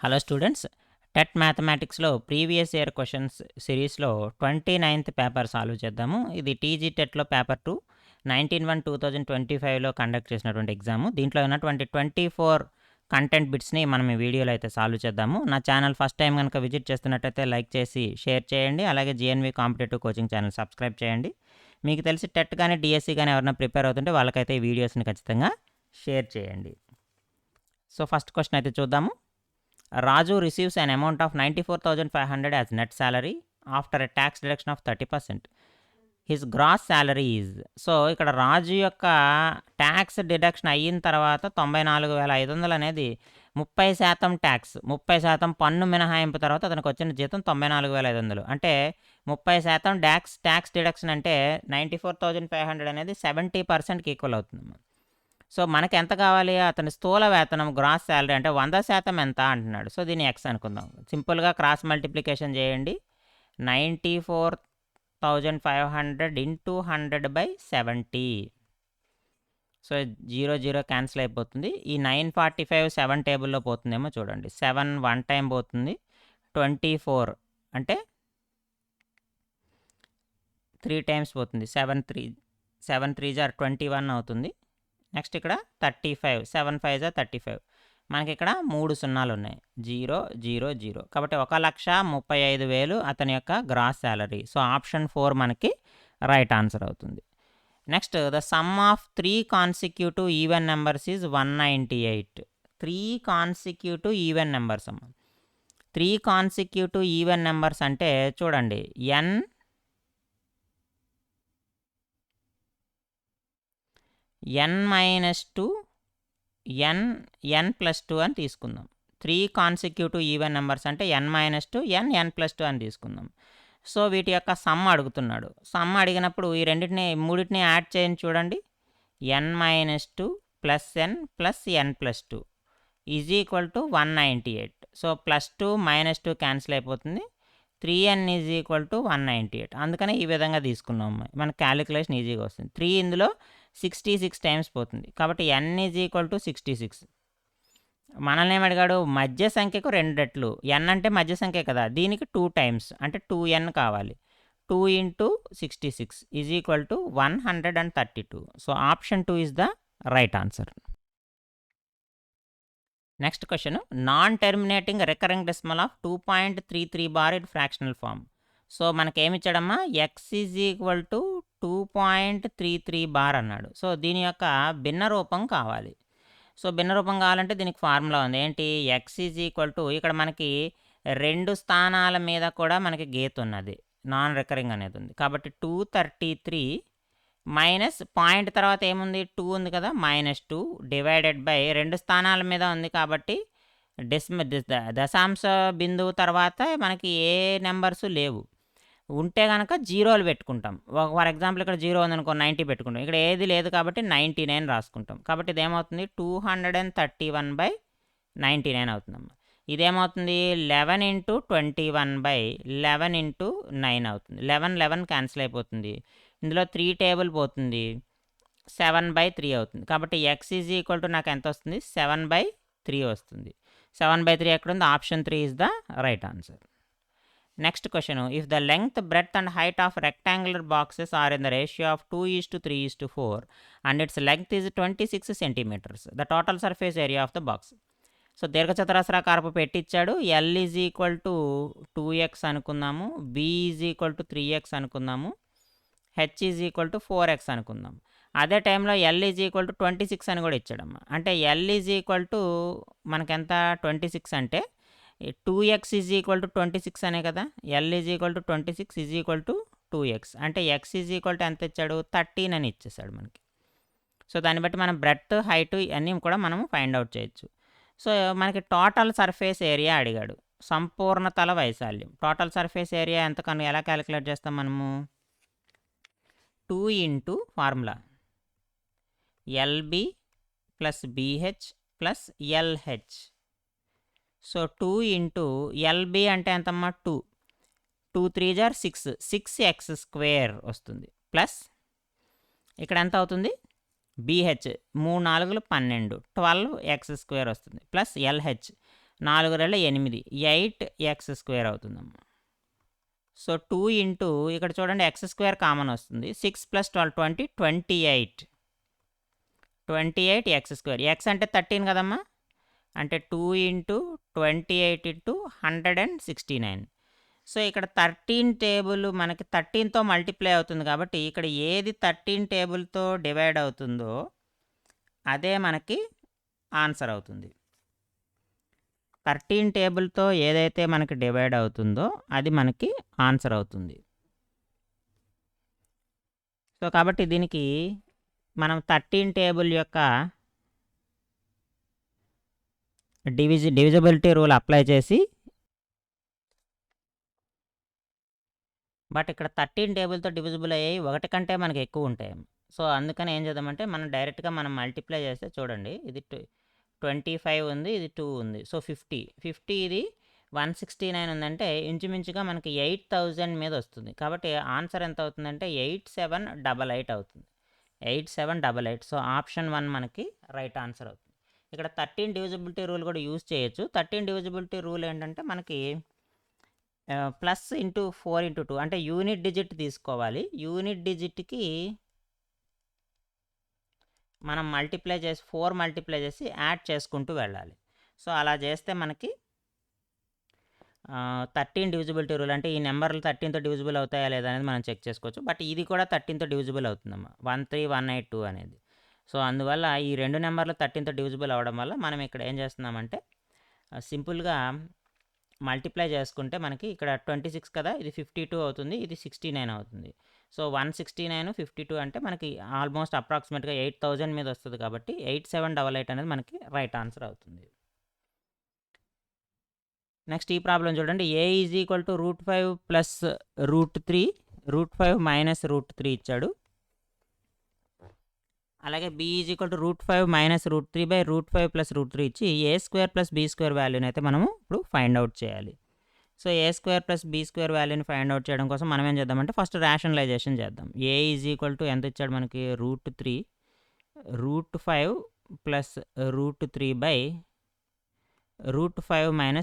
Hello students, TET మ్యాథమెటిక్స్లో previous year questions సిరీస్లో 29th paper solve చేద్దాము. ఇది టీజీ టెట్లో పేపర్ 2 19/1/2025లో కండక్ట్ చేసినటువంటి ఎగ్జాము. దీంట్లో ఉన్నటువంటి 24 కంటెంట్ బిట్స్ని మనం ఈ వీడియోలో అయితే సాల్వ్ చేద్దాము. నా ఛానల్ ఫస్ట్ టైం కనుక విజిట్ చేస్తున్నట్టయితే లైక్ చేసి షేర్ చేయండి. అలాగే GNV competitive coaching channel subscribe చేయండి. మీకు తెలిసి టెట్ కానీ డిఎస్సి కానీ ఎవరైనా ప్రిపేర్ అవుతుంటే వాళ్ళకైతే ఈ వీడియోస్ని ఖచ్చితంగా షేర్ చేయండి. సో ఫస్ట్ క్వశ్చన్ అయితే చూద్దాము. Raju receives an amount of 94,500 as net salary after a tax deduction of 30%. His gross salary is. So ఇక్కడ రాజు యొక్క ట్యాక్స్ డిడక్షన్ అయిన తర్వాత 94,500 అనేది 30% ట్యాక్స్, 30% పన్ను మినహాయింపు తర్వాత అతనికి వచ్చిన జీతం 94,500. అంటే 30% ట్యాక్స్ డిడక్షన్ అంటే 94,500 అనేది 70%కి ఈక్వల్ అవుతుంది. సో మనకి ఎంత కావాలి? అతని స్థూల వేతనం గ్రాస్ శాలరీ అంటే 100% ఎంత అంటున్నాడు. సో దీన్ని ఎక్స్ అనుకుందాం. సింపుల్గా క్రాస్ మల్టిప్లికేషన్ చేయండి. 94,500 ఇంటూ 100/70. సో 0 క్యాన్సిల్ అయిపోతుంది. ఈ 945 7 టేబుల్లో పోతుందేమో చూడండి. 7 1 టైం పోతుంది. 24 అంటే 3 టైమ్స్ పోతుంది. 7 3 జార్ 21 అవుతుంది. నెక్స్ట్ ఇక్కడ 35, 7 5 జార్ 35. మనకి ఇక్కడ 3 సున్నాలు ఉన్నాయి. 0 0 0. కాబట్టి 1,35,000 అతని యొక్క గ్రాస్ శాలరీ. సో ఆప్షన్ 4 మనకి రైట్ ఆన్సర్ అవుతుంది. Next, the sum of 3 consecutive even numbers is 198. 3 consecutive even numbers అమ్మ. 3 కాన్సిక్యూటివ్ ఈవెన్ నెంబర్స్ అంటే చూడండి, n-2 n+2 అని తీసుకుందాం. 3 కాన్సిక్యూటివ్ ఈవెన్ నెంబర్స్ అంటే n-2 n+2 అని తీసుకుందాం. సో వీటి యొక్క సమ్ అడుగుతున్నాడు. సమ్ అడిగినప్పుడు ఈ మూడింటిని యాడ్ చేయండి. చూడండి, n-2 + n + n+2 is equal to 198. So +2 -2 cancel అయిపోతుంది. 3n is equal to 198. అందుకని ఈ విధంగా తీసుకున్నాం. మన క్యాలిక్యులేషన్ ఈజీగా వస్తుంది. 3 ఇందులో 66 టైమ్స్ పోతుంది. కాబట్టి n ఈజ్ ఈక్వల్ టు 66. మనల్ని ఏమడిగాడు? మధ్య సంఖ్యకు 2 రెట్లు. n అంటే మధ్య సంఖ్య కదా, దీనికి 2 టైమ్స్ అంటే 2n కావాలి. 2 × 66 is equal to 132. So option 2 is the right answer. Next question, non terminating recurring decimal of 2.33 bar in fractional form. So మనకేమి ఇచ్చాడమ్మా? x is equal to 2.33 bar అన్నాడు. సో దీని యొక్క భిన్న రూపం కావాలి. సో భిన్న రూపం కావాలంటే దీనికి ఫార్ములా ఉంది. ఏంటి? x ఈజ్ ఈక్వల్ టు, ఇక్కడ మనకి 2 స్థానాల మీద కూడా మనకి గీత ఉన్నది, నాన్ రికరింగ్ అనేది ఉంది. కాబట్టి 233 మైనస్ పాయింట్ తర్వాత ఏముంది? 2 ఉంది కదా, -2 డివైడెడ్ బై 2 స్థానాల మీద ఉంది కాబట్టి దశాంశ బిందువు తర్వాత మనకి ఏ నెంబర్స్ లేవు. ఉంటే కనుక జీరోలు పెట్టుకుంటాం. ఫర్ ఎగ్జాంపుల్ ఇక్కడ 0 ఉందనుకో, 90 పెట్టుకుంటాం. ఇక్కడ ఏది లేదు కాబట్టి 99 రాసుకుంటాం. కాబట్టి ఇదేమవుతుంది? 231/99 అవుతుందమ్మా. ఇదేమవుతుంది? 11 × 21/11 × 9 అవుతుంది. 11 క్యాన్సిల్ అయిపోతుంది. ఇందులో 3 టేబుల్ పోతుంది. 7/3 అవుతుంది. కాబట్టి x ఈజ్ ఈక్వల్ టు నాకు ఎంత వస్తుంది? 7/3 వస్తుంది. 7/3 ఎక్కడుంది? Option 3 is the right answer. Next question, if the length, breadth and height of rectangular boxes are in the ratio of 2:3:4 and its length is 26 centimeters, the total surface area of the box. So దీర్ఘచతురస్రాకారపు పెట్టిచ్చాడు. l is equal to 2x అనుకుందాము, b is equal to 3x అనుకుందాము, h is equal to 4x అనుకుందాం. అదే టైంలో l is equal to 26 అని కూడా ఇచ్చాడమ్మా. అంటే l ఈజ్ ఈక్వల్ టు మనకెంత? 26 అంటే 2x ఈజ్ ఈక్వల్ టు 26 అనే కదా. l is equal to 26 is equal to 2x అంటే x ఈజ్ ఈక్వల్ టు ఎంత ఇచ్చాడు? 13 అని ఇచ్చేసాడు మనకి. సో దాన్ని బట్టి మనం బ్రెడ్త్, హైట్ అన్నీ కూడా మనం ఫైండ్ అవుట్ చేయొచ్చు. సో మనకి టోటల్ సర్ఫేస్ ఏరియా అడిగాడు. సంపూర్ణ తల వైశాల్యం. టోటల్ సర్ఫేస్ ఏరియా ఎంత ఎలా క్యాలిక్యులేట్ చేస్తాం మనము? 2 into formula LB + BH + LH. So 2 into LB అంటే ఎంతమ్మా? 2. 2 3 జార్ 6, 6x² వస్తుంది. ప్లస్ ఇక్కడ ఎంత అవుతుంది? BH 3 4 12 12x² వస్తుంది. ప్లస్ LH 4 రెళ్ళ 8 8x² అవుతుందమ్మా. సో 2 ఇంటూ ఇక్కడ చూడండి x² కామన్ వస్తుంది. 6 + 12 20 28x². x అంటే 13 కదమ్మా, అంటే 2 ఇంటూ 28 ఇంటూ 169. సో ఇక్కడ 13 టేబుల్ మనకి 13తో మల్టిప్లై అవుతుంది కాబట్టి ఇక్కడ ఏది 13 టేబుల్తో డివైడ్ అవుతుందో అదే మనకి ఆన్సర్ అవుతుంది. 13 టేబుల్తో ఏదైతే మనకి డివైడ్ అవుతుందో అది మనకి ఆన్సర్ అవుతుంది. సో కాబట్టి దీనికి మనం 13 టేబుల్ యొక్క డివిజిబిలిటీ రూల్ అప్లై చేసి, బట్ ఇక్కడ 13 టేబుల్తో డివిజిబుల్ అయ్యాయి 1 కంటే మనకి ఎక్కువ ఉంటాయి. సో అందుకని ఏం చేద్దామంటే మనం డైరెక్ట్గా మనం మల్టిప్లై చేస్తే చూడండి, ఇది 25 ఉంది, ఇది 2 ఉంది. సో 50 ఇది 169 ఉందంటే ఇంచుమించుగా మనకి 8000 మీద వస్తుంది. కాబట్టి ఆన్సర్ ఎంత అవుతుందంటే 8788 అవుతుంది. 8788. సో ఆప్షన్ 1 మనకి రైట్ ఆన్సర్ అవుతుంది. ఇక్కడ 13 డివిజిబిలిటీ రూల్ కూడా యూజ్ చేయొచ్చు. 13 డివిజిబిలిటీ రూల్ ఏంటంటే మనకి ప్లస్ ఇంటూ 4 ఇంటూ 2 అంటే యూనిట్ డిజిట్ తీసుకోవాలి. యూనిట్ డిజిట్కి మనం మల్టిప్లై చేసి 4 మల్టిప్లై చేసి యాడ్ చేసుకుంటూ వెళ్ళాలి. సో అలా చేస్తే మనకి 13 డివిజిబిలిటీ రూల్ అంటే ఈ నెంబర్లు 13తో డివిజిబుల్ అవుతాయా లేదా అనేది మనం చెక్ చేసుకోవచ్చు. బట్ ఇది కూడా 13తో డివిజిబుల్ అవుతుందమ్మా, 13182 అనేది. సో అందువల్ల ఈ 2 నెంబర్లు 13తో డివిజిబుల్ అవ్వడం వల్ల మనం ఇక్కడ ఏం చేస్తున్నామంటే సింపుల్గా మల్టిప్లై చేసుకుంటే మనకి ఇక్కడ 26 కదా, ఇది 52 అవుతుంది, ఇది 69 అవుతుంది. సో 169 52 అంటే మనకి ఆల్మోస్ట్ అప్రాక్సిమేట్గా 8000 మీద వస్తుంది కాబట్టి 8788 అనేది మనకి రైట్ ఆన్సర్ అవుతుంది. నెక్స్ట్ ఈ ప్రాబ్లం చూడండి, a = √5 + √3, √5 - √3 ఇచ్చాడు. అలాగే b = √5 - √3/√5 + √3 ఇచ్చి a² + b² వాల్యూని అయితే మనము ఇప్పుడు ఫైండ్ అవుట్ చేయాలి. సో a² + b² వాల్యూని ఫైండ్ అవుట్ చేయడం కోసం మనం ఏం చేద్దామంటే ఫస్ట్ రేషనలైజేషన్ చేద్దాం. a = ఎంత ఇచ్చాడు మనకి, √3, √5 + √3/√5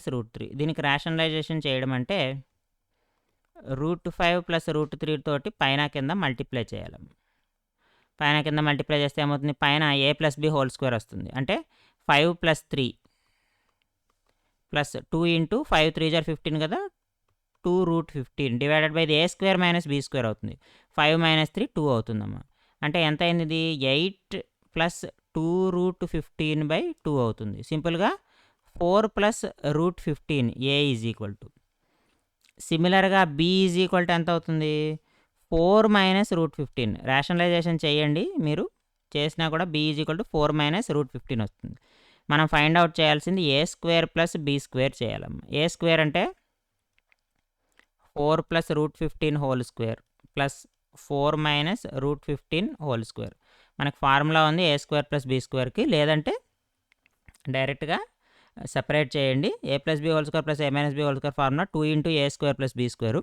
- √3. దీనికి రేషనలైజేషన్ చేయడం అంటే √5 + √3 తోటి పైన కింద మల్టిప్లై చేయాలి. పైన కింద మల్టిప్లై చేస్తే ఏమవుతుంది, పైన a + b² వస్తుంది. అంటే 5 + 3 + 2 ఇంటూ 5 3 = 15 కదా, 2√15 డివైడెడ్ బై a² - b² అవుతుంది. 5 - 3 2 అవుతుందమ్మా. అంటే ఎంత అయింది, ఇది 8 + 2√15/2 అవుతుంది. సింపుల్గా 4 + √15 a = సిమిలర్గా b = ఎంత అవుతుంది, 4 - √15. రేషనలైజేషన్ చేయండి, మీరు చేసినా కూడా b = 4 - √15 వస్తుంది. మనం ఫైండ్ అవుట్ చేయాల్సింది a² + b² చేయాలమ్మా. a² అంటే 4 + √15² ప్లస్ 4 - √15². మనకు ఫార్ములా ఉంది a² + b²కి, లేదంటే డైరెక్ట్గా సపరేట్ చేయండి. a + b² + a - b² formula 2 × a² + b².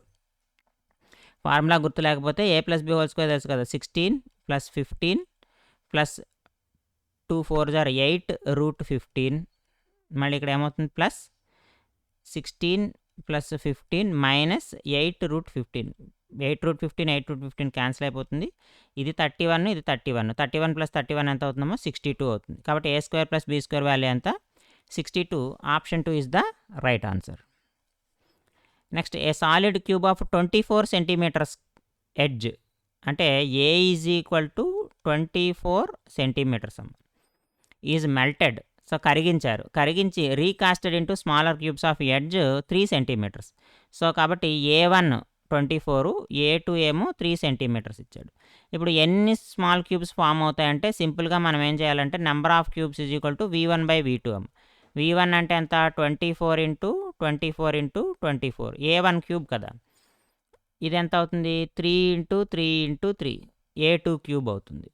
Formula గుర్తు లేకపోతే a + b² తెలుసు కదా, 16 + 15 + 2 4 = 8 √15. మళ్ళీ ఇక్కడ ఏమవుతుంది, ప్లస్ 16 + 15 - 8 √15. 8 √15 8 √15 క్యాన్సిల్ అయిపోతుంది. ఇది 31, ఇది 31. 31 + 31 ఎంత అవుతుందమ్మా, 62 అవుతుంది. కాబట్టి a² + b² వాల్యూ ఎంత, 62. Option 2 is the right answer. Next, a solid cube of 24 centimetres edge అంటే a = 24 centimetres is melted. So కరిగించి recasted into smaller cubes of edge 3 centimetres. So కాబట్టి a1 24, a2 ఏమో 3 సెంటీమీటర్స్ ఇచ్చాడు. ఇప్పుడు ఎన్ని small cubes form అవుతాయంటే సింపుల్గా మనం ఏం చేయాలంటే number of cubes = v1/v2. v1 అంటే ఎంత, 24 × 24 × 24, a1 క్యూబ్ కదా. ఇది ఎంత అవుతుంది, 3 × 3 × 3, a2 క్యూబ్ అవుతుంది.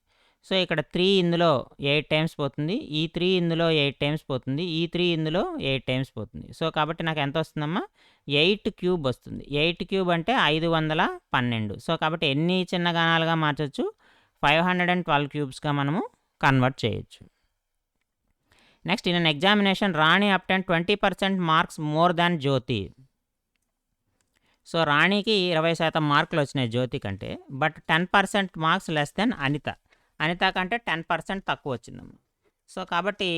సో ఇక్కడ 3 ఇందులో 8 టైమ్స్ పోతుంది, ఈ 3 ఇందులో 8 టైమ్స్ పోతుంది, ఈ 3 ఇందులో 8 టైమ్స్ పోతుంది. సో కాబట్టి నాకు ఎంత వస్తుందమ్మా, 8 క్యూబ్ వస్తుంది. 8 క్యూబ్ అంటే 512. సో కాబట్టి ఎన్ని చిన్న గణాలుగా మార్చవచ్చు, 512 క్యూబ్స్గా మనము కన్వర్ట్ చేయొచ్చు. Next in an examination Rani obtain 20% marks more than Jyoti. So రాణికి 20% మార్కులు వచ్చినాయి జ్యోతి కంటే, but 10% marks less than Anita. Anita కంటే 10% తక్కువ వచ్చిందమ్మా. సో కాబట్టి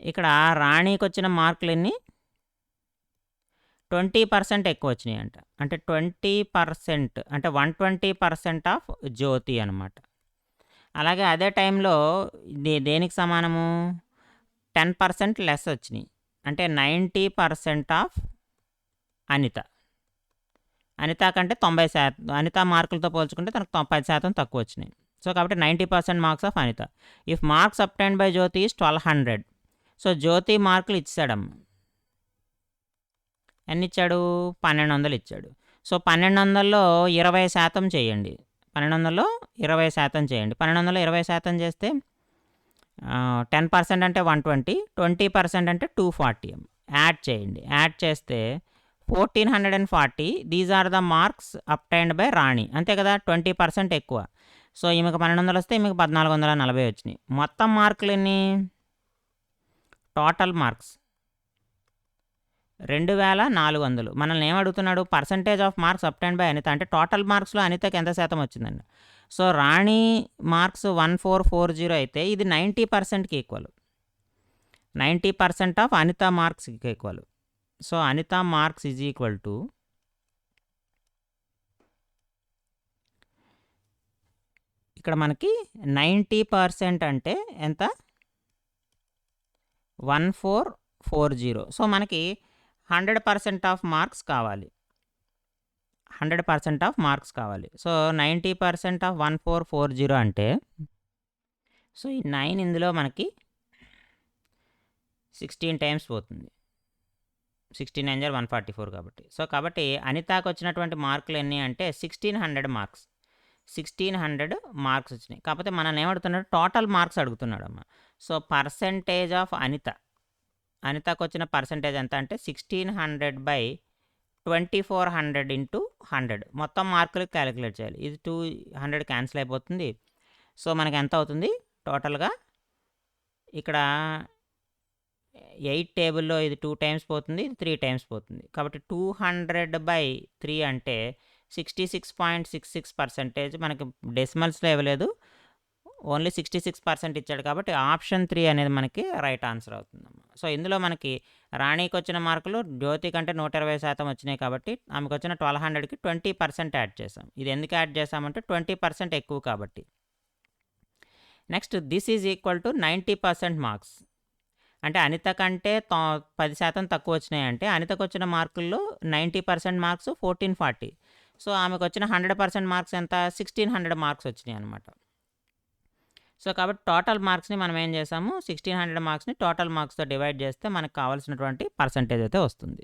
ఇక్కడ రాణికి వచ్చిన మార్కులు ఎన్ని? 20% ఎక్కువ వచ్చినాయి అంట. అంటే 20% అంటే 120% ఆఫ్ జ్యోతి అనమాట. అలాగే అదే టైంలో దేనికి సమానము? 10% లెస్ వచ్చినాయి, అంటే 90% ఆఫ్ అనిత. అనిత కంటే 90%, అనిత మార్కులతో పోల్చుకుంటే తనకు 10% తక్కువ వచ్చినాయి. సో కాబట్టి 90% marks of Anitha. If marks obtained by Jyothi is 1200. So Jyothi మార్కులు ఇచ్చాడమ్మ. ఎన్ని ఇచ్చాడు? 1200 ఇచ్చాడు. సో 1200లో 20% చేయండి. 1200లో 20% చేయండి. 1200లో 20% చేస్తే 10% అంటే 120, 20% అంటే 240. యాడ్ చేయండి. యాడ్ చేస్తే 1440. These are the marks obtained by Rani. అంతే కదా, 20% ఎక్కువ. సో ఈమెకు 1200 వస్తే ఈమెకు 1440 వచ్చినాయి. మొత్తం మార్కులు ఎన్ని? Total marks 2400. మనల్ని ఏమడుగుతున్నాడు? Percentage of marks obtained by Anitha. అంటే టోటల్ మార్క్స్లో అనితకి ఎంత శాతం వచ్చిందండి? సో రాణి మార్క్స్ 1440 అయితే ఇది 90%కి ఈక్వల్. 90% ఆఫ్ అనిత మార్క్స్కి equal. So Anita marks is equal to ఇక్కడ మనకి 90% అంటే ఎంత? 1440. సో మనకి 100% ఆఫ్ మార్క్స్ కావాలి. 100% ఆఫ్ మార్క్స్ కావాలి. సో 90% ఆఫ్ 1440 అంటే, సో ఈ 9 ఇందులో మనకి 16 టైమ్స్ పోతుంది. 16 9 144 కాబట్టి. సో కాబట్టి అనితకు వచ్చినటువంటి మార్కులు ఎన్ని అంటే 1600 మార్క్స్. 1600 మార్క్స్ వచ్చినాయి. కాకపోతే మనల్ని ఏమడుగుతున్నాడు? టోటల్ మార్క్స్ అడుగుతున్నాడు అమ్మ. సో పర్సంటేజ్ ఆఫ్ అనితకు వచ్చిన పర్సంటేజ్ ఎంత అంటే 1600/2400 ఇంటూ 100. మొత్తం మార్కులు క్యాలిక్యులేట్ చేయాలి. ఇది 200 క్యాన్సిల్ అయిపోతుంది. సో మనకి ఎంత అవుతుంది టోటల్గా? ఇక్కడ 8 టేబుల్లో ఇది 2 టైమ్స్ పోతుంది, ఇది 3 టైమ్స్ పోతుంది. కాబట్టి 200/3 అంటే 66.66%. మనకి డెసిమల్స్లో ఇవ్వలేదు, ఓన్లీ 66% ఇచ్చాడు. కాబట్టి ఆప్షన్ 3 అనేది మనకి రైట్ ఆన్సర్ అవుతుందమ్మా. సో ఇందులో మనకి రాణికి వచ్చిన మార్కులు జ్యోతి కంటే 120% వచ్చినాయి. కాబట్టి ఆమెకు వచ్చిన 1200కి 20% యాడ్ చేసాం. ఇది ఎందుకు యాడ్ చేసామంటే 20% ఎక్కువ కాబట్టి. Next this is equal to 90% marks. అంటే అనిత కంటే 10% తక్కువ వచ్చినాయంటే అనితకు వచ్చిన మార్కుల్లో 90% మార్క్స్ 1440. సో ఆమెకు వచ్చిన 100% మార్క్స్ ఎంత? 1600 మార్క్స్ వచ్చినాయి అనమాట. సో కాబట్టి టోటల్ మార్క్స్ని మనం ఏం చేసాము? 1600 మార్క్స్ని టోటల్ మార్క్స్తో డివైడ్ చేస్తే మనకు కావాల్సినటువంటి పర్సంటేజ్ అయితే వస్తుంది.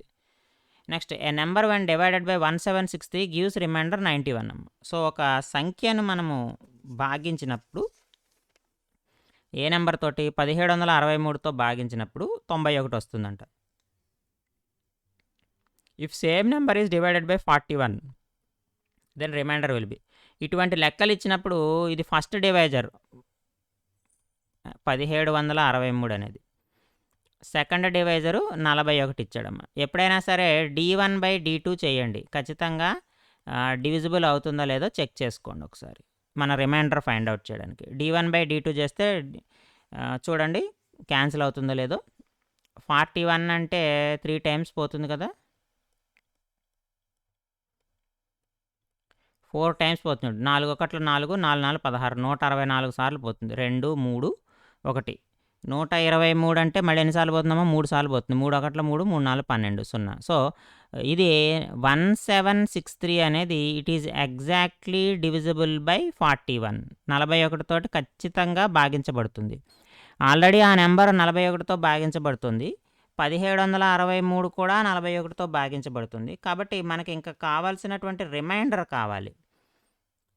Next a number when divided by 1763 gives remainder 91 అమ్మ. సో ఒక సంఖ్యను మనము భాగించినప్పుడు ఏ నెంబర్ తోటి? 1763తో భాగించినప్పుడు 91 వస్తుందంట. If same number is divided by 41 then remainder will be. ఇటువంటి లెక్కలు ఇచ్చినప్పుడు ఇది ఫస్ట్ డివైజర్ 1763 అనేది, సెకండ్ డివైజరు 41 ఇచ్చాడమ్మా. ఎప్పుడైనా సరే D1/D2 చేయండి, ఖచ్చితంగా డివిజిబుల్ అవుతుందో లేదో చెక్ చేసుకోండి ఒకసారి మన రిమైండర్ ఫైండ్ అవుట్ చేయడానికి. D1/D2 చేస్తే చూడండి క్యాన్సిల్ అవుతుందో లేదో. 41 అంటే 3 టైమ్స్ పోతుంది కదా, 4 టైమ్స్ పోతుంది. 4 1 4, 4 4 16, 164 సార్లు పోతుంది. 2 3 1, 123 అంటే మళ్ళీ ఎన్నిసార్లు పోతుందమ్మా? 3 సార్లు పోతుంది. 3 1 3, 3 4 12, 0. సో ఇది 1763 అనేది it is exactly divisible by 41. 41 తోటి ఖచ్చితంగా భాగించబడుతుంది. ఆల్రెడీ ఆ నెంబర్ 41తో భాగించబడుతుంది. 1763 కూడా 41తో భాగించబడుతుంది. కాబట్టి మనకి ఇంకా కావాల్సినటువంటి రిమైండర్ కావాలి.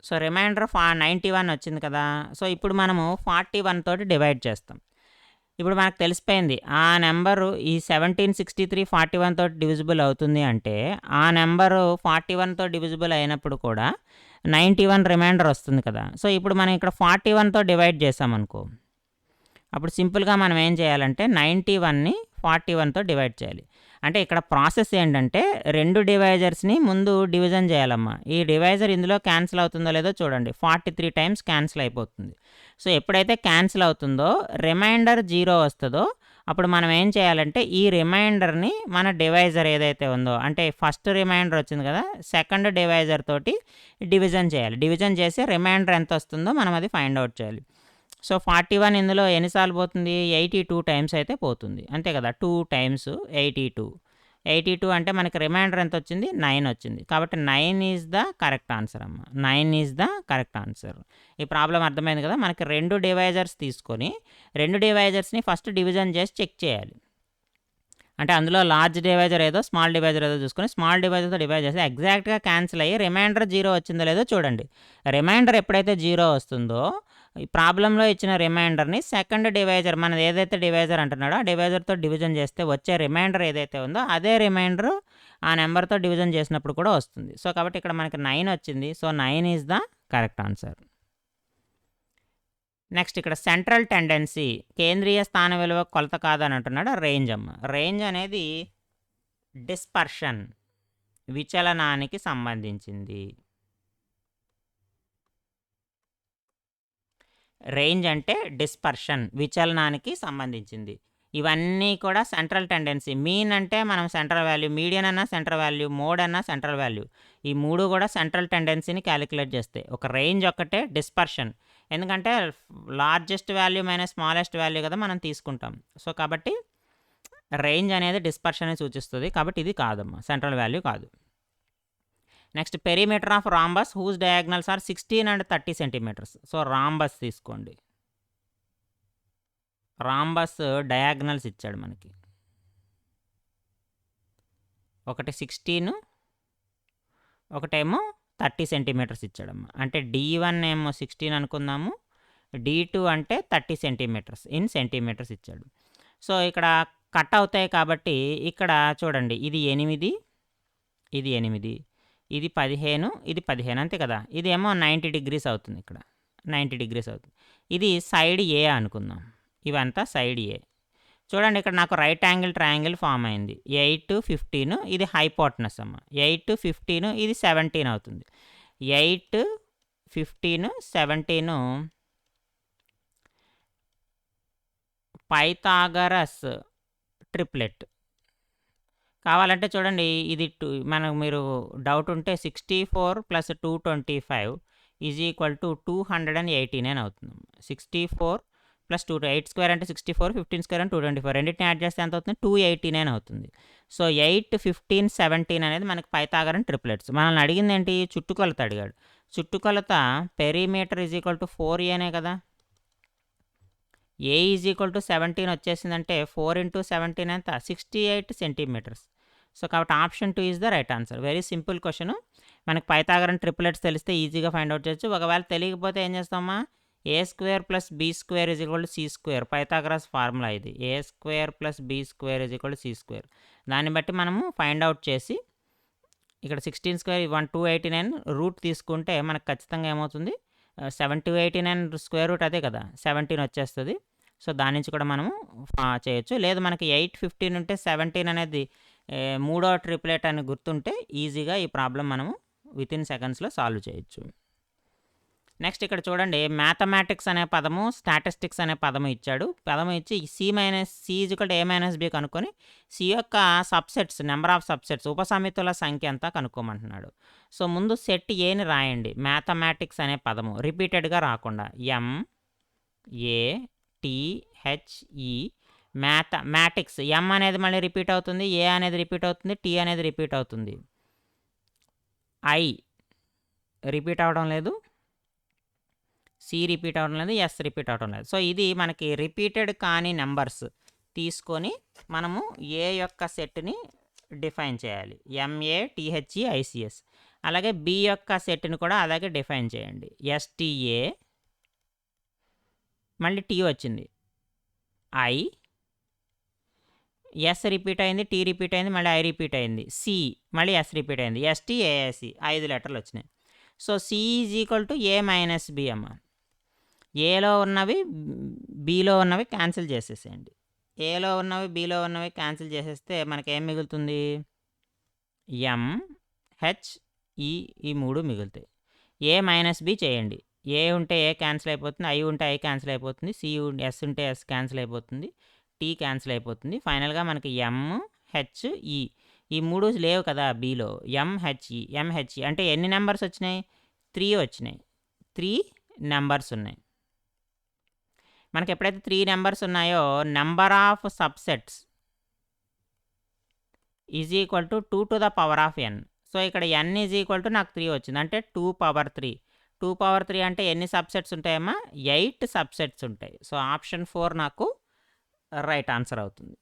సో రిమైండర్ 91 వచ్చింది కదా. సో ఇప్పుడు మనము 41 తోటి డివైడ్ చేస్తాం. ఇప్పుడు మనకు తెలిసిపోయింది ఆ నెంబరు ఈ 1763 41 తోటి డివిజిబుల్ అవుతుంది అంటే ఆ నెంబరు 41తో డివిజిబుల్ అయినప్పుడు కూడా 91 రిమైండర్ వస్తుంది కదా. సో ఇప్పుడు మనం ఇక్కడ 41తో డివైడ్ చేసామనుకో, అప్పుడు సింపుల్గా మనం ఏం చేయాలంటే 91ని 41తో డివైడ్ చేయాలి. అంటే ఇక్కడ ప్రాసెస్ ఏంటంటే 2 డివైజర్స్ని ముందు డివిజన్ చేయాలమ్మా. ఈ డివైజర్ ఇందులో క్యాన్సిల్ అవుతుందో లేదో చూడండి. 43 టైమ్స్ క్యాన్సిల్ అయిపోతుంది. సో ఎప్పుడైతే క్యాన్సిల్ అవుతుందో రిమైండర్ 0 వస్తుందో అప్పుడు మనం ఏం చేయాలంటే ఈ రిమైండర్ని మన డివైజర్ ఏదైతే ఉందో, అంటే ఫస్ట్ రిమైండర్ వచ్చింది కదా, సెకండ్ డివైజర్ తోటి డివిజన్ చేయాలి. డివిజన్ చేసి రిమైండర్ ఎంత వస్తుందో మనం అది ఫైండ్ అవుట్ చేయాలి. సో 41 ఇందులో ఎన్నిసార్లు పోతుంది? 82 టైమ్స్ అయితే పోతుంది, అంతే కదా. 2 టైమ్స్ 82 అంటే మనకి రిమైండర్ ఎంత వచ్చింది? 9 వచ్చింది. కాబట్టి 9 ఈజ్ ద కరెక్ట్ ఆన్సర్ అమ్మ. 9 ఈజ్ ద కరెక్ట్ ఆన్సర్. ఈ ప్రాబ్లం అర్థమైంది కదా. మనకి 2 డివైజర్స్ తీసుకొని 2 డివైజర్స్ని ఫస్ట్ డివిజన్ చేసి చెక్ చేయాలి. అంటే అందులో లార్జ్ డివైజర్ ఏదో స్మాల్ డివైజర్ ఏదో చూసుకొని స్మాల్ డివైజర్తో డివైడ్ చేసి ఎగ్జాక్ట్గా క్యాన్సిల్ అయ్యి రిమైండర్ 0 వచ్చిందో లేదో చూడండి. రిమైండర్ ఎప్పుడైతే 0 వస్తుందో ఈ ప్రాబ్లంలో ఇచ్చిన రిమైండర్ని సెకండ్ డివైజర్, మనది ఏదైతే డివైజర్ అంటున్నాడో ఆ డివైజర్తో డివిజన్ చేస్తే వచ్చే రిమైండర్ ఏదైతే ఉందో అదే రిమైండర్ ఆ నెంబర్తో డివిజన్ చేసినప్పుడు కూడా వస్తుంది. సో కాబట్టి ఇక్కడ మనకి 9 వచ్చింది. So 9 is the correct answer. Next ఇక్కడ సెంట్రల్ టెండెన్సీ, కేంద్రీయ స్థాన విలువ కొలత కాదని అంటున్నాడు. రేంజ్ అమ్మ. రేంజ్ అనేది డిస్పర్షన్, విచలనానికి సంబంధించింది. రేంజ్ అంటే డిస్పర్షన్, విచలనానికి సంబంధించింది. ఇవన్నీ కూడా సెంట్రల్ టెండెన్సీ. మీన్ అంటే మనం సెంట్రల్ వాల్యూ, మీడియన్ అన్నా సెంట్రల్ వాల్యూ, మోడ్ అన్నా సెంట్రల్ వాల్యూ. ఈ 3 కూడా సెంట్రల్ టెండెన్సీని క్యాలిక్యులేట్ చేస్తాయి. ఒక రేంజ్ ఒక్కటే డిస్పర్షన్, ఎందుకంటే largest value minus smallest value కదా మనం తీసుకుంటాం. సో కాబట్టి రేంజ్ అనేది డిస్పర్షన్ సూచిస్తుంది. కాబట్టి ఇది కాదమ్మా, సెంట్రల్ వాల్యూ కాదు. Next perimeter of rhombus whose diagonals are 16 and 30 centimetres. So rhombus తీసుకోండి. రాంబస్ డయాగ్నల్స్ ఇచ్చాడు మనకి. ఒకటి 16, ఒకటేమో 30 సెంటీమీటర్స్ ఇచ్చాడమ్మా. అంటే D1 ఏమో 16 అనుకుందాము, D2 అంటే 30 సెంటీమీటర్స్ ఇన్ సెంటీమీటర్స్ ఇచ్చాడు. సో ఇక్కడ కట్ అవుతాయి కాబట్టి ఇక్కడ చూడండి, ఇది 8, ఇది 8, ఇది 15, ఇది 15, అంతే కదా. ఇది ఏమో 90 degrees అవుతుంది. ఇక్కడ 90 degrees అవుతుంది. ఇది సైడ్ ఏ అనుకుందాం. ఇవంతా సైడ్ ఏ. చూడండి ఇక్కడ నాకు రైట్ యాంగిల్ ట్రయాంగిల్ ఫామ్ అయింది. 8, 15, ఇది హైపోటనస్ అమ్మ. 8, 15, ఇది 17 అవుతుంది. 8, 15, 17 పైథాగరస్ ట్రిప్లెట్. కావాలంటే చూడండి, ఇది మనకు మీరు డౌట్ ఉంటే 64 + 225 ఈజ్ ఈక్వల్ టు 289 అవుతుంది. 64 + 2, 8 స్క్వేర్ అంటే 64, 15 స్క్వేర్ అంటే 224, రెండింటిని యాడ్ చేస్తే ఎంత అవుతుంది? 289 అవుతుంది. సో 8, 15, 17 అనేది మనకి పైథాగరన్ ట్రిప్లెట్స్. మనల్ని అడిగింది ఏంటి? చుట్టుకొలత అడిగాడు. చుట్టుకొలత perimeter is equal to 4a కదా. ఏ ఈజ్ ఈక్వల్ టు 17 వచ్చేసిందంటే 4 × 17 ఎంత? 68 సెంటీమీటర్స్. సో కాబట్టి option 2 is the right answer. Very simple question. మనకి పైథాగరన్ ట్రిప్లెట్స్ తెలిస్తే ఈజీగా ఫైండ్ అవుట్ చేయొచ్చు. ఒకవేళ తెలియకపోతే ఏం చేస్తామా? a² + b² is equal to c². Pythagoras formula ఇది. a² + b² is equal to c². దాన్ని బట్టి మనము ఫైండ్ అవుట్ చేసి ఇక్కడ 16 స్క్వేర్ 289 రూట్ తీసుకుంటే మనకు ఖచ్చితంగా ఏమవుతుంది? 789 స్క్వేర్ రూట్ అదే కదా, 17 వచ్చేస్తుంది. సో దాని నుంచి కూడా మనము చేయొచ్చు. లేదు మనకి 8, 15 ఉంటే 17 అనేది మూడో ట్రిప్లెట్ అని గుర్తుంటే ఈజీగా ఈ ప్రాబ్లం మనము వితిన్ సెకండ్స్లో సాల్వ్ చేయొచ్చు. నెక్స్ట్ ఇక్కడ చూడండి, మ్యాథమెటిక్స్ అనే పదము, స్టాటిస్టిక్స్ అనే పదము ఇచ్చాడు. పదము ఇచ్చి C = a - b కనుక్కొని C యొక్క సబ్సెట్స్, నెంబర్ ఆఫ్ సబ్సెట్స్, ఉపసమితుల సంఖ్య అంతా కనుక్కోమంటున్నాడు. సో ముందు సెట్ ఏని రాయండి. మ్యాథమెటిక్స్ అనే పదము రిపీటెడ్గా రాకుండా MATHE మ్యాథమెటిక్స్. M అనేది మళ్ళీ రిపీట్ అవుతుంది, A అనేది రిపీట్ అవుతుంది, T అనేది రిపీట్ అవుతుంది, I రిపీట్ అవడం లేదు, C రిపీట్ అవడం లేదు, S రిపీట్ అవడం లేదు. సో ఇది మనకి రిపీటెడ్ కాని నెంబర్స్ తీసుకొని మనము ఏ యొక్క సెట్ని డిఫైన్ చేయాలి. MATHEICS. అలాగే B యొక్క సెట్ని కూడా అలాగే డిఫైన్ చేయండి. STA, మళ్ళీ T వచ్చింది, I, S రిపీట్ అయింది, T రిపీట్ అయింది, మళ్ళీ I రిపీట్ అయింది, C, మళ్ళీ S రిపీట్ అయింది, STAC, 5 లెటర్లు వచ్చినాయి. So C is equal to A - B అమ్మ. ఏలో ఉన్నవి బిలో ఉన్నవి క్యాన్సిల్ చేసేసేయండి. ఏలో ఉన్నవి బిలో ఉన్నవి క్యాన్సిల్ చేసేస్తే మనకేం మిగులుతుంది? ఎం, హెచ్, ఈ ఈ 3 మిగులుతాయి. ఏ మైనస్ బి చేయండి. ఏ ఉంటే ఏ క్యాన్సిల్ అయిపోతుంది, ఐ ఉంటే ఐ క్యాన్సిల్ అయిపోతుంది, ఎస్ ఉంటే ఎస్ క్యాన్సిల్ అయిపోతుంది, టీ క్యాన్సిల్ అయిపోతుంది. ఫైనల్గా మనకి ఎం, హెచ్, ఈ 3 లేవు కదా బిలో. ఎంహెచ్ఈ అంటే ఎన్ని నెంబర్స్ వచ్చినాయి? 3 వచ్చినాయి. 3 నెంబర్స్ ఉన్నాయి. మనకి ఎప్పుడైతే 3 నెంబర్స్ ఉన్నాయో number of subsets is equal to 2 to the power of n. So ఇక్కడ n ఈజ్ ఈక్వల్ టు నాకు 3 వచ్చింది, అంటే 2 power 3. 2 power 3 అంటే ఎన్ని సబ్సెట్స్ ఉంటాయమ్మా? 8 సబ్సెట్స్ ఉంటాయి. సో ఆప్షన్ 4 నాకు రైట్ ఆన్సర్ అవుతుంది.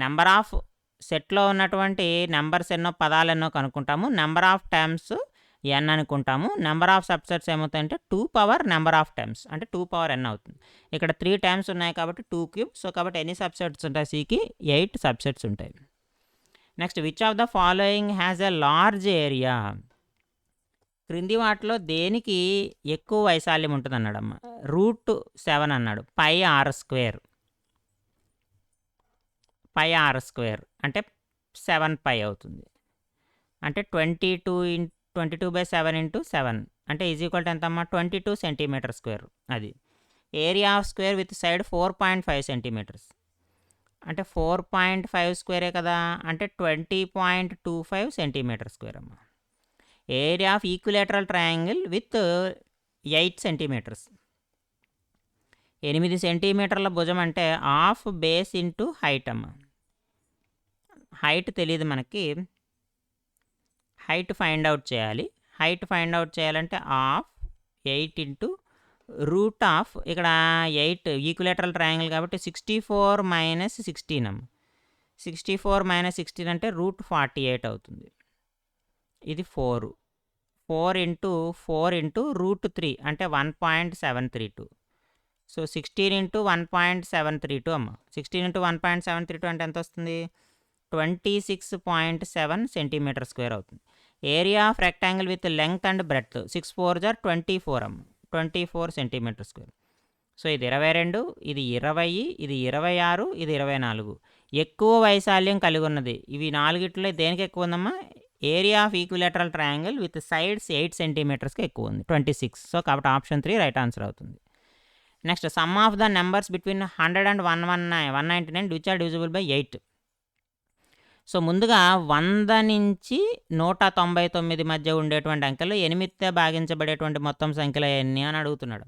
నెంబర్ ఆఫ్ సెట్లో ఉన్నటువంటి నెంబర్స్ ఎన్నో, పదాలు ఎన్నో కనుక్కుంటాము. నెంబర్ ఆఫ్ టర్మ్స్ n అనుకుంటాము. నెంబర్ ఆఫ్ సబ్సెట్స్ ఏమవుతాయంటే 2 power నెంబర్ ఆఫ్ టర్మ్స్ అంటే 2 power n అవుతుంది. ఇక్కడ 3 టర్మ్స్ ఉన్నాయి కాబట్టి 2 cube. సో కాబట్టి ఎన్ని సబ్సెట్స్ ఉంటాయి? సికి 8 సబ్సెట్స్ ఉంటాయి. Next, which of the following has a large area? క్రింది వాటిలో దేనికి ఎక్కువ వైశాల్యం ఉంటుంది అన్నాడమ్మ. √7 అన్నాడు. πr² అంటే 7π అవుతుంది. అంటే 22/7 × 7 అంటే ఈజ్ ఈక్వల్ టు ఎంతమ్మా? 22 cm². అది area of square with side 4.5 cm. అంటే 4.5 స్క్వేరే కదా, అంటే 20.25 cm² అమ్మ. Area of equilateral triangle with 8 cm. 8 సెంటీమీటర్ల భుజం అంటే హాఫ్ బేస్ ఇంటూ హైట్ అమ్మ. హైట్ తెలియదు మనకి, హైట్ ఫైండ్ అవుట్ చేయాలి. హైట్ ఫైండ్ అవుట్ చేయాలంటే హాఫ్ 8 ఇంటూ √, ఇక్కడ 8 ఈక్విలేటరల్ ట్రయాంగిల్ కాబట్టి 64 - 16 అమ్మ. 64 - 16 అంటే √48 అవుతుంది. ఇది 4 ఇంటూ √3 అంటే 1.732. సో 16 ఇంటూ 1.732 అమ్మ. 16 ఇంటూ 1.732 అంటే ఎంత వస్తుంది? 26.7 cm² అవుతుంది. Area of rectangle with length and breadth 6 × 4 = 24 అమ్మ. 24 cm². సో ఇది 22, ఇది 20, ఇది 26, ఇది 24. ఎక్కువ వైశాల్యం కలిగి ఉన్నది. ఇవి 4గిట్లో దేనికి ఎక్కువ ఉందమ్మా? Area of equilateral triangle with sides 8 cm ఎక్కువ ఉంది, 26. సో కాబట్టి ఆప్షన్ 3 రైట్ ఆన్సర్ అవుతుంది. Next, sum of the numbers between 100 and 199 which are divisible by 8. So ముందుగా 100 నుంచి 199 మధ్య ఉండేటువంటి అంకెలు 8తో భాగించబడేటువంటి మొత్తం సంఖ్యలు ఎన్ని అని అడుగుతున్నాడు.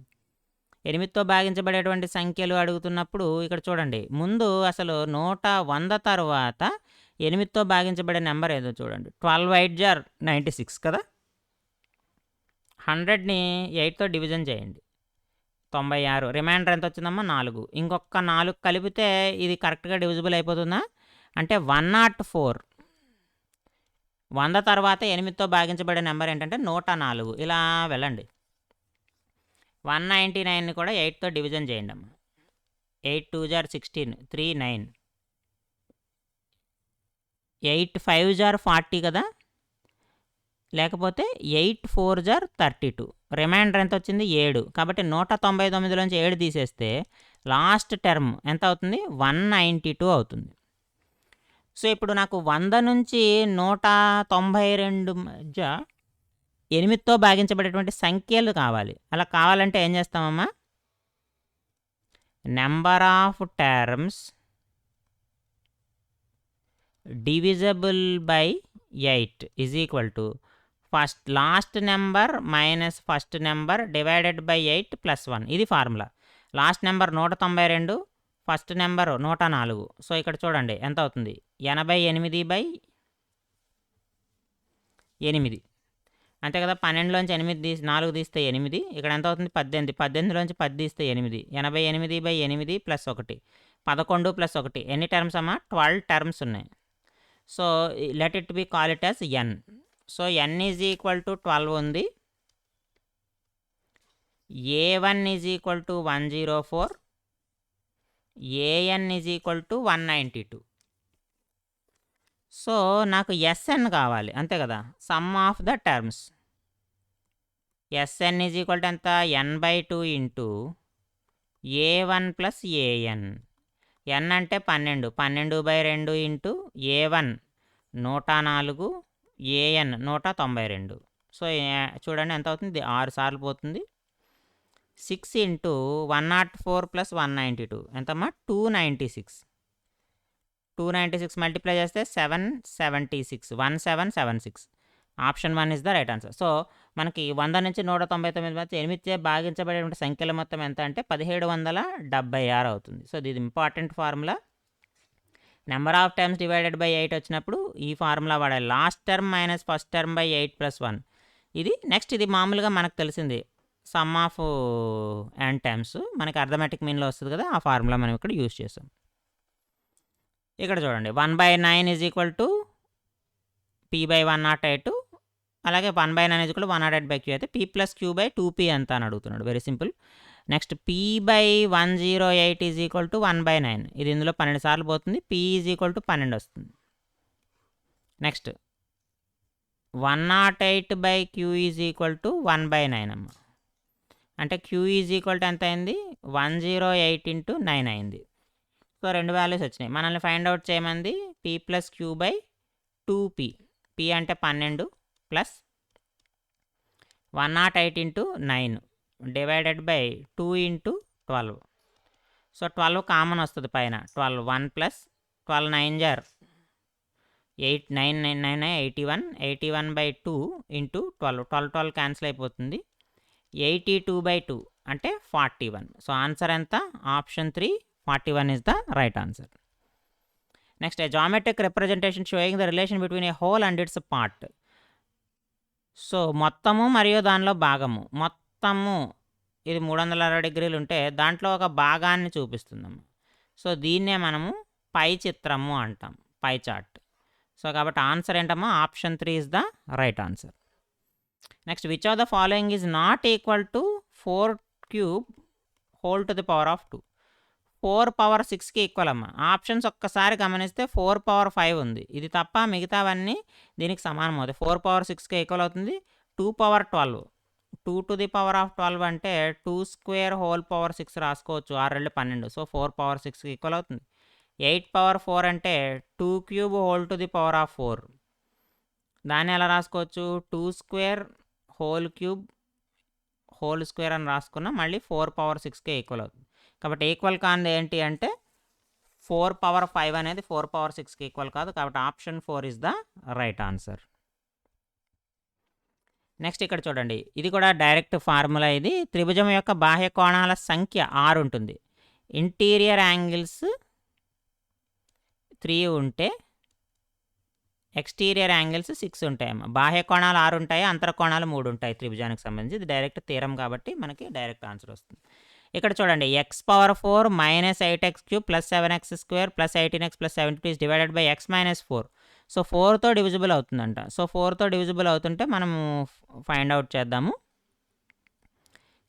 8తో భాగించబడేటువంటి సంఖ్యలు అడుగుతున్నప్పుడు ఇక్కడ చూడండి, ముందు అసలు 100 తర్వాత 8తో భాగించబడే నెంబర్ ఏదో చూడండి. 12 × 8 = 96 కదా. 100ని 8తో డివిజన్ చేయండి, 96. రిమైండర్ ఎంత వచ్చిందమ్మా? 4. ఇంకొక 4 కలిపితే ఇది కరెక్ట్గా డివిజిబుల్ అయిపోతుందా? అంటే 104. 100 తర్వాత 8తో భాగించబడే నెంబర్ ఏంటంటే 104. ఇలా వెళ్ళండి. 199ని కూడా 8తో డివిజన్ చేయండి అమ్మ. 8 × 2 = 16, 3 9. 8 × 5 = 40 కదా, లేకపోతే 8 × 4 = 32. రిమైండర్ ఎంత వచ్చింది? 7. కాబట్టి 199లోంచి 7 తీసేస్తే లాస్ట్ టర్మ్ ఎంత అవుతుంది? 192 అవుతుంది. సో ఇప్పుడు నాకు 100 నుంచి 192 మధ్య 8తో భాగించబడేటువంటి సంఖ్యలు కావాలి. అలా కావాలంటే ఏం చేస్తామమ్మా? Number of terms divisible by 8 is equal to last number minus first number divided by 8 + 1. ఇది formula. Last number 192, first number 104. So ఇక్కడ చూడండి ఎంత అవుతుంది? 88/8 అంతే కదా. 12లోంచి 4 తీస్తే 8. ఇక్కడ ఎంత అవుతుంది? 18. 18లోంచి 10 తీస్తే 8. 88/8 + 1, 11 + 1. ఎన్ని టర్మ్స్ అమ్మా? 12 టర్మ్స్ ఉన్నాయి. So let it be call it as n. So n is equal to 12 ఉంది. a1 is equal to 104, an is equal to 192. So నాకు Sn కావాలి, అంతే కదా. Some of the terms Sn is equal to ఎంత? n/2 into A1 plus AN. ఎన్ అంటే 12, 12/2 into A1 104, AN 192. So చూడండి ఎంత అవుతుంది, 6 సార్లు పోతుంది. 6 ఇంటూ 104 ప్లస్ 192 ఎంతమ్మా, 296. 296 మల్టిప్లై చేస్తే 776, 1776. Option 1 is the right answer. So మనకి 100 నుంచి 199 మధ్య 8చే భాగించబడేటువంటి సంఖ్యల మొత్తం ఎంత అంటే 1776 అవుతుంది. సో ఇది important formula. Number of times divided by 8 వచ్చినప్పుడు ఈ ఫార్ములా వాడాలి. Last term minus first term by 8 + 1. ఇది నెక్స్ట్, ఇది మామూలుగా మనకు తెలిసింది సమ్ ఆఫ్ n టైమ్స్, మనకి అర్థమెటిక్ మీన్లో వస్తుంది కదా, ఆ ఫార్ములా మనం ఇక్కడ యూజ్ చేసాం. ఇక్కడ చూడండి 1/9 ఈజ్ ఈక్వల్ టు p/108. అలాగే 1/9 ఈజ్ ఈక్వల్ టు 108/q అయితే p + q/2p ఎంత అని అడుగుతున్నాడు. Very simple. Next p/108 is equal to 1/9. ఇది ఇందులో 12 సార్లు పోతుంది. p ఈజ్ ఈక్వల్ టు 12 వస్తుంది. Next 108/q is equal to 1/9 అమ్మ. అంటే q ఈజ్ ఈక్వల్ టు ఎంత అయింది, 108 ఇంటూ 9 అయింది. సో 2 వాల్యూస్ వచ్చినాయి. మనల్ని ఫైండ్ అవుట్ చేయమంది p + q/2p. p అంటే 12 plus 108 into 9 divided by 2 into 12. So 12 common వస్తుంది పైన. 12 1 ప్లస్ 12 9 జార్ 8 9 9 9 81. 81/2 ఇంటూ 12. 12 12 క్యాన్సిల్ అయిపోతుంది. 82/2 అంటే 41. సో ఆన్సర్ ఎంత, option 3 41 is the right answer. Next, a geometric representation showing the relation between a whole and its part. So మొత్తము మరియు దానిలో భాగము. మొత్తము ఇది 360 డిగ్రీలు ఉంటే దాంట్లో ఒక భాగాన్ని చూపిస్తుందమ్మ. సో దీన్నే మనము పై చిత్రము అంటాం, పై చార్ట్. సో కాబట్టి ఆన్సర్ ఏంటమ్మా, option 3 is the right answer. Next, which of the following is not equal to 4³ whole to the power of 2. 4/6కి ఈక్వల్ అమ్మ. ఆప్షన్స్ ఒక్కసారి గమనిస్తే 4/5 ఉంది. ఇది తప్ప మిగతావన్నీ దీనికి సమానం అవుతాయి. 4/6కి ఈక్వల్ అవుతుంది. 2/12, 2 టు ది పవర్ ఆఫ్ 12 అంటే 2² హోల్ పవర్ 6 రాసుకోవచ్చు. 6 2 12. సో 4/6కి ఈక్వల్ అవుతుంది. 8/4 అంటే 2³ whole to the power of 4. దాన్ని ఎలా రాసుకోవచ్చు, 2² హోల్ క్యూబ్ హోల్ స్క్వేర్ అని రాసుకున్నా మళ్ళీ 4/6కే ఈక్వల్ అవుతుంది. కాబట్టి ఈక్వల్ కానిది ఏంటి అంటే 4/5 అనేది 4/6కి ఈక్వల్ కాదు. కాబట్టి option 4 is the right answer. Next ఇక్కడ చూడండి, ఇది కూడా డైరెక్ట్ ఫార్ములా. ఇది త్రిభుజం యొక్క బాహ్య కోణాల సంఖ్య 6 ఉంటుంది. ఇంటీరియర్ యాంగిల్స్ 3 ఉంటే ఎక్స్టీరియర్ యాంగిల్స్ 6 ఉంటాయమ్మా. బాహ్య కోణాలు 6 ఉంటాయి, అంతర కోణాలు 3 ఉంటాయి త్రిభుజానికి సంబంధించి. ఇది డైరెక్ట్ థీరం కాబట్టి మనకి డైరెక్ట్ ఆన్సర్ వస్తుంది. ఇక్కడ చూడండి, x⁴ - 8x³ + 7x² + 18x + 72 is divided by x - 4. So 4తో divisible అవుతుందంట. సో 4తో డివిజిబుల్ అవుతుంటే మనము ఫైండ్ అవుట్ చేద్దాము.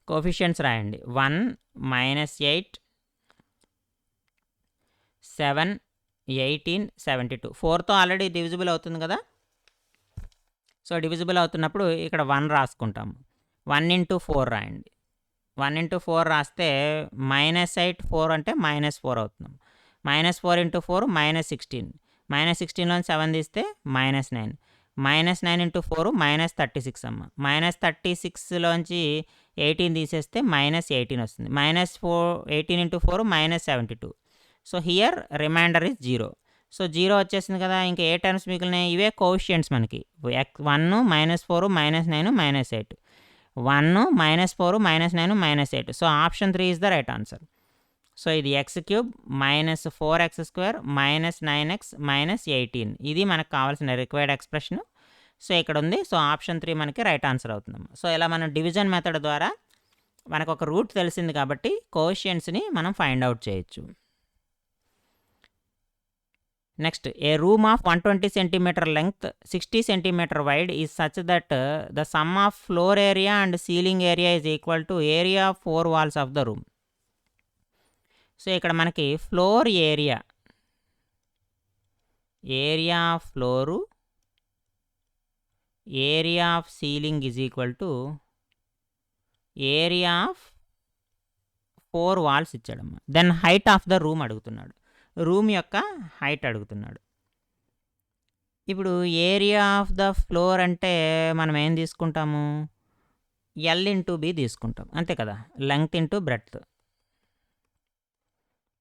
కోఫిషియంట్స్ రాయండి. 1 - 8 7 18 72. 4తో ఆల్రెడీ డివిజిబుల్ అవుతుంది కదా. సో డివిజిబుల్ అవుతున్నప్పుడు ఇక్కడ 1 రాసుకుంటాము. 1 × 4 రాయండి. 1 × 4 రాస్తే -8 4 అంటే -4 అవుతున్నాం. -4 × 4 -16. -16లోని 7 తీస్తే -9. -9 × 4 -36 అమ్మ. -36లోంచి 18 తీసేస్తే -18 వస్తుంది. -18 × 4 -72. So here remainder is 0. So 0 వచ్చేసింది కదా. ఇంకా ఏ టర్మ్స్ మిగిలినాయి, ఇవే కోఎఫిషియంట్స్ మనకి. 1 -4 -9 -8. 1 -4 -9 -8. So option 3 is the right answer. So ఇది x³ - 4x² - 9x - 18. ఇది మనకు కావాల్సిన రిక్వైర్డ్ ఎక్స్ప్రెషన్. సో ఇక్కడ ఉంది. సో ఆప్షన్ 3 మనకి రైట్ ఆన్సర్ అవుతుందమ్మా. సో ఇలా మనం డివిజన్ మెథడ్ ద్వారా మనకు ఒక రూట్ తెలిసింది కాబట్టి కోఎఫిషియంట్స్ని మనం ఫైండ్ అవుట్ చేయొచ్చు. Next, A room of 120 centimeter length, 60 centimeter wide is such that the sum of floor area and ceiling area is equal to area of 4 walls of the room. So ఇక్కడ మనకి floor area of floor, area of ceiling is equal to area of 4 walls ఇచ్చాడమ్మా. Then height of the room అడుగుతున్నాడు. Room యొక్క height అడుగుతున్నాడు. ఇప్పుడు area of the floor అంటే మనం ఏం తీసుకుంటాము? ఎల్ ఇంటూ బి తీసుకుంటాం, అంతే కదా. Length into breadth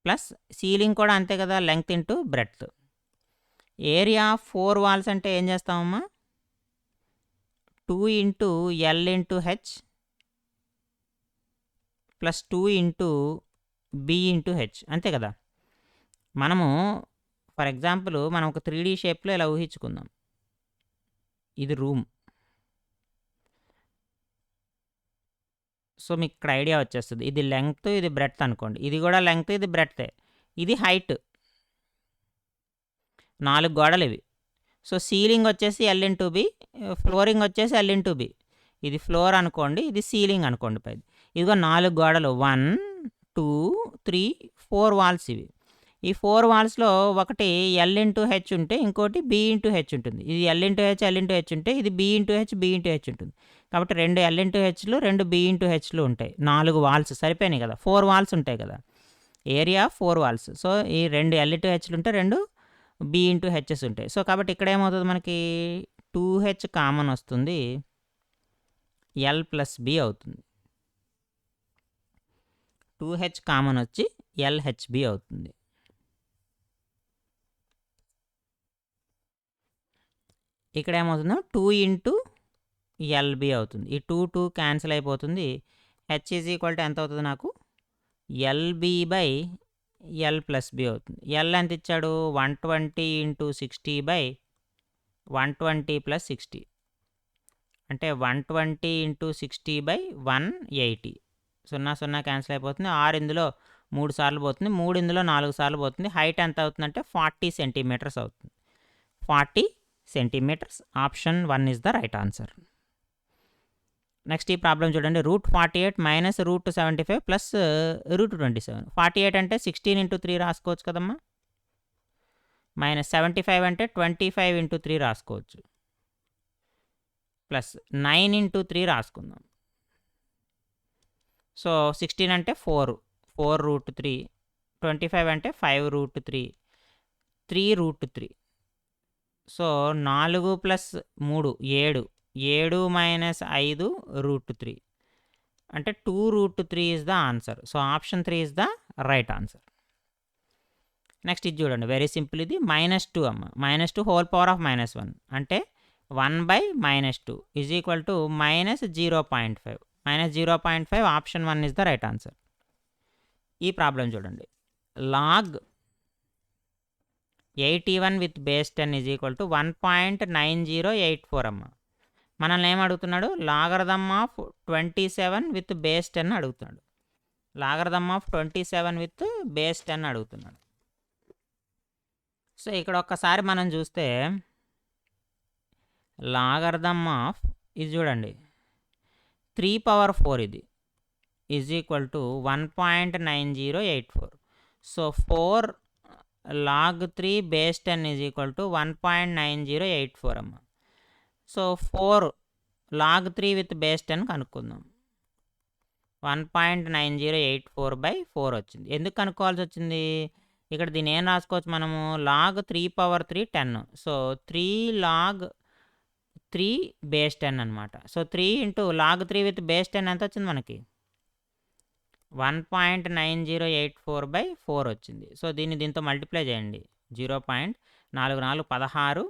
plus ceiling కూడా అంతే కదా, length into breadth. Area of 4 walls అంటే ఏం చేస్తామమ్మా? 2 into L into H plus 2 into B into H, అంతే కదా. మనము ఫర్ ఎగ్జాంపుల్ మనం ఒక 3D షేప్లో ఇలా ఊహించుకుందాం. ఇది రూమ్. సో మీకు ఇక్కడ ఐడియా వచ్చేస్తుంది. ఇది లెంగ్త్, ఇది బ్రెడ్త్ అనుకోండి. ఇది కూడా లెంగ్త్, ఇది బ్రెడ్తే. ఇది హైట్. 4 గోడలు ఇవి. సో సీలింగ్ వచ్చేసి ఎల్ ఇంటూ బి, ఫ్లోరింగ్ వచ్చేసి ఎల్ ఇంటూ బి. ఇది ఫ్లోర్ అనుకోండి, ఇది సీలింగ్ అనుకోండి పైది. ఇదిగో 4 గోడలు 1 2 3 4 వాల్స్ ఇవి. ఈ 4 వాల్స్లో ఒకటి ఎల్ ఇంటూ హెచ్ ఉంటే ఇంకోటి బి ఇంటూ హెచ్ ఉంటుంది. ఇది ఎల్ ఇంటూ హెచ్ ఉంటే ఇది బి ఇంటూ హెచ్ ఉంటుంది. కాబట్టి 2 ఎల్ ఇంటూ హెచ్లు 2 బి ఇంటూ హెచ్లు ఉంటాయి. 4 వాల్స్ సరిపోయినాయి కదా. 4 వాల్స్ ఉంటాయి కదా. Area 4 walls. సో ఈ 2 ఎల్ ఇంటూ హెచ్లు ఉంటే 2 బి ఇంటూ హెచ్ఎస్ ఉంటాయి. సో కాబట్టి ఇక్కడ ఏమవుతుంది మనకి? 2హెచ్ కామన్ వస్తుంది, ఎల్ ప్లస్ బి అవుతుంది. 2హెచ్ కామన్ వచ్చి ఎల్హెచ్బి అవుతుంది. ఇక్కడ ఏమవుతుందో 2 ఇంటూ ఎల్బి అవుతుంది. ఈ 2 క్యాన్సిల్ అయిపోతుంది. హెచ్ ఈజ్ ఈక్వల్ టు ఎంత అవుతుంది నాకు? L B by L plus B అవుతుంది. ఎల్ ఎంత ఇచ్చాడు? 120 ఇంటూ 60 బై 120 ప్లస్ 60 అంటే 120 ఇంటూ 60 బై 180. 0 క్యాన్సిల్ అయిపోతుంది. 6 ఇందులో 3 సార్లు పోతుంది, 3 ఇందులో 4 సార్లు పోతుంది. హైట్ ఎంత అవుతుందంటే 40 సెంటీమీటర్స్ అవుతుంది. 40 centimetres. Option 1 is the right answer. Next ఈ ప్రాబ్లం చూడండి. √48 మైనస్ √75 ప్లస్ √27. 48 అంటే 16 ఇంటూ 3 రాసుకోవచ్చు కదమ్మా. మైనస్ 75 అంటే 25 ఇంటూ 3 రాసుకోవచ్చు. Plus 9 into 3 రాసుకుందాం. సో 16 అంటే 4√3, 25 అంటే 5√3, 3√3. సో 4 ప్లస్ 3 7, 7 మైనస్ 5√3 అంటే 2√3 is the answer. So option 3 is the right answer. Next ఇది చూడండి, వెరీ సింపుల్. ఇది -2 అమ్మ. -2 హోల్ పవర్ ఆఫ్ -1 అంటే 1/-2 is equal to -0.5. -0.5 option 1 is the right answer. ఈ ప్రాబ్లం చూడండి. Log 81 with base 10 is equal to 1.9084 అమ్మ. మనల్ని ఏం అడుగుతున్నాడు? లాగరిథమ్ ఆఫ్ 27 విత్ బేస్ 10 అడుగుతున్నాడు. లాగరిథమ్ ఆఫ్ 27 విత్ బేస్ 10 అడుగుతున్నాడు. సో ఇక్కడ ఒక్కసారి మనం చూస్తే లాగరిథమ్ ఆఫ్ ఇది చూడండి 3/4 ఇది is equal to 1.9084. So 4 log 3 base 10 is equal to 1.9084 అమ్మ. సో 4 log 3 విత్ బేస్ 10 కనుక్కుందాం. 1.9084/4 వచ్చింది. ఎందుకు కనుక్కోవాల్సి వచ్చింది? ఇక్కడ దీన్ని ఏం రాసుకోవచ్చు మనము? log 3/3 10. సో 3 log 3 బేస్ 10 అనమాట. So 3 into log 3 with base 10 ఎంత వచ్చింది మనకి? 1.9084/4 వచ్చింది. సో దీంతో మల్టిప్లై చేయండి. 0.44 16,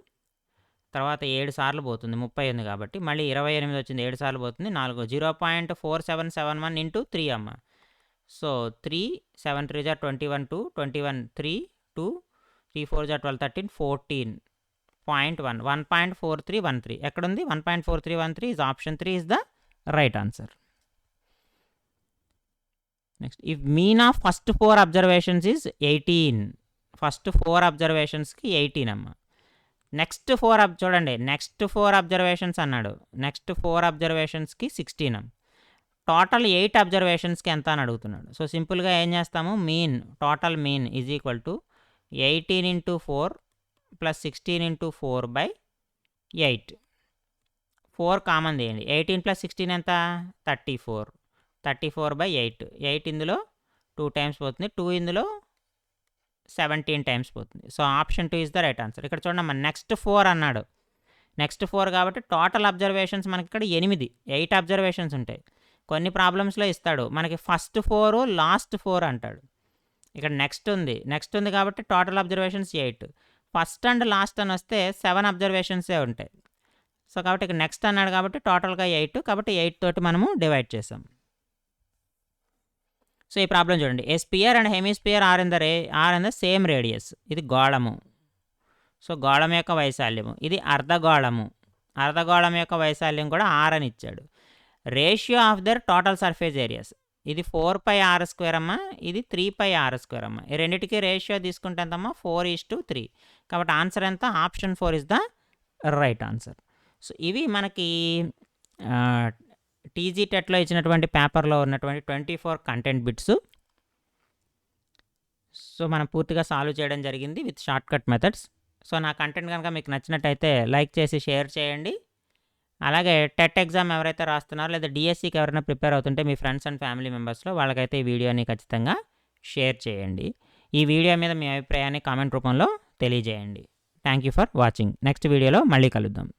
తర్వాత 7 సార్లు పోతుంది, 38 కాబట్టి. మళ్ళీ 28 వచ్చింది, 7 సార్లు పోతుంది, 4 0.4771 ఇంటూ 3 అమ్మ. సో 3 7 3 జా 21 2 21 3 2 3 4 జా 12 13 14.1 1.4313. ఎక్కడుంది? 1.4313 is option 3 is the right answer. Next if mean of first 4 observations is 18. First 4 అబ్జర్వేషన్స్కి 18 అమ్మ. నెక్స్ట్ 4 చూడండి, నెక్స్ట్ 4 అబ్జర్వేషన్స్ అన్నాడు. నెక్స్ట్ 4 అబ్జర్వేషన్స్కి 16 అమ్మ. టోటల్ 8 అబ్జర్వేషన్స్కి ఎంత అని అడుగుతున్నాడు. సో సింపుల్గా ఏం చేస్తాము? Total mean is equal to 18 into 4 plus 16 into 4/8. 4 common తీయండి. 18 ప్లస్ 16 ఎంత? 34. 34/8. 8 ఇందులో 2 టైమ్స్ పోతుంది. 2 ఇందులో 17 టైమ్స్ పోతుంది. So option 2 is the right answer. ఇక్కడ చూడండి నెక్స్ట్ 4 అన్నాడు. నెక్స్ట్ 4 కాబట్టి టోటల్ అబ్జర్వేషన్స్ మనకి ఇక్కడ 8 అబ్జర్వేషన్స్ ఉంటాయి. కొన్ని ప్రాబ్లమ్స్లో ఇస్తాడు మనకి ఫస్ట్ 4 లాస్ట్ 4 అంటాడు. ఇక్కడ నెక్స్ట్ ఉంది కాబట్టి total observations 8. First and last అని వస్తే 7 అబ్జర్వేషన్సే ఉంటాయి. సో కాబట్టి ఇక్కడ నెక్స్ట్ అన్నాడు కాబట్టి టోటల్గా 8, కాబట్టి 8 తోటి మనము డివైడ్ చేసాం. సో ఈ ప్రాబ్లం చూడండి. A sphere and hemisphere are in the same radius. ఇది గోళము. సో గోళం యొక్క వైశాల్యము. ఇది అర్ధగోళము. అర్ధగోళం యొక్క వైశాల్యం కూడా r అని ఇచ్చాడు. Ratio of their total surface areas. ఇది 4πr² అమ్మా, ఇది 3πr² అమ్మా. ఈ రెండింటికి రేషియో తీసుకుంటే ఎంతమ్మా 4:3. కాబట్టి ఆన్సర్ ఎంత? Option 4 is the right answer. So ఇవి మనకి టీజీ టెట్లో ఇచ్చినటువంటి పేపర్లో ఉన్నటువంటి 24 కంటెంట్ బిట్స్. సో మనం పూర్తిగా సాల్వ్ చేయడం జరిగింది with short cut methods. So నా కంటెంట్ కనుక మీకు నచ్చినట్టయితే లైక్ చేసి షేర్ చేయండి. అలాగే టెట్ ఎగ్జామ్ ఎవరైతే రాస్తున్నారో లేదా డిఎస్సికి ఎవరైనా ప్రిపేర్ అవుతుంటే మీ ఫ్రెండ్స్ అండ్ ఫ్యామిలీ మెంబర్స్లో వాళ్ళకైతే ఈ వీడియోని ఖచ్చితంగా షేర్ చేయండి. ఈ వీడియో మీద మీ అభిప్రాయాన్ని కామెంట్ రూపంలో తెలియజేయండి. Thank you for watching. Next వీడియోలో మళ్ళీ కలుద్దాం.